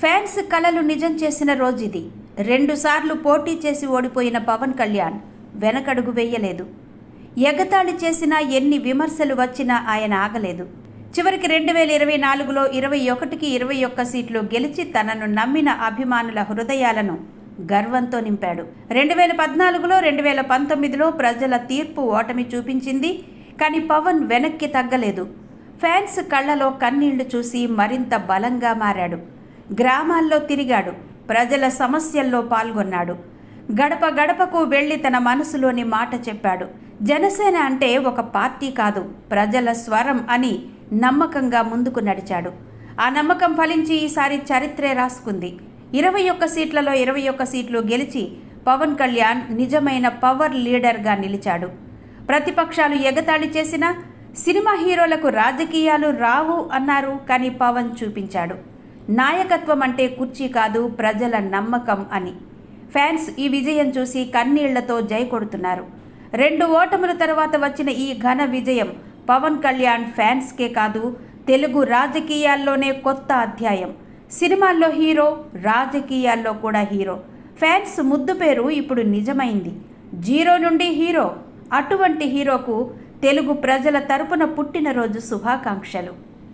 Fans కలలు నిజం చేసిన రోజుది. 2 సార్లు పోటీ చేసి ఓడిపోయిన పవన్ కళ్యాణ్ వెనకడుగు వేయలేదు. ఎగతాళి చేసినా, ఎన్ని విమర్శలు వచ్చినా ఆయన ఆగలేదు. చివరికి 2024లో 21కి 21 సీట్లు గెలిచి తనను నమ్మిన అభిమానుల హృదయాలను గర్వంతో నింపాడు. 2014లో 2019లో ప్రజల తీర్పు ఓటమి చూపించింది. కానీ పవన్ వెనక్కి తగ్గలేదు. ఫ్యాన్స్ కళ్లలో కన్నీళ్లు చూసి మరింత బలంగా మారాడు. గ్రామాల్లో తిరిగాడు. ప్రజల సమస్యల్లో పాల్గొన్నాడు. గడప గడపకు వెళ్లి తన మనసులోని మాట చెప్పాడు. జనసేన అంటే ఒక పార్టీ కాదు, ప్రజల స్వరం అని నమ్మకంగా ముందుకు నడిచాడు. ఆ నమ్మకం ఫలించి ఈసారి చరిత్రే రాసుకుంది. 21 సీట్లలో 21 సీట్లు గెలిచి పవన్ కళ్యాణ్ నిజమైన పవర్ లీడర్గా నిలిచాడు. ప్రతిపక్షాలు ఎగతాళి చేసినా, సినిమా హీరోలకు రాజకీయాలు రావు అన్నారు. కానీ పవన్ చూపించాడు, నాయకత్వం అంటే కుర్చీ కాదు, ప్రజల నమ్మకం అని. ఫ్యాన్స్ ఈ విజయం చూసి కన్నీళ్లతో జై కొడుతున్నారు. 2 ఓటముల తర్వాత వచ్చిన ఈ ఘన విజయం పవన్ కళ్యాణ్ ఫ్యాన్స్కే కాదు, తెలుగు రాజకీయాల్లోనే కొత్త అధ్యాయం. సినిమాల్లో హీరో, రాజకీయాల్లో కూడా హీరో. ఫ్యాన్స్ ముద్దు పేరు ఇప్పుడు నిజమైంది. 0 నుండి హీరో. అటువంటి హీరోకు తెలుగు ప్రజల తరపున పుట్టినరోజు శుభాకాంక్షలు.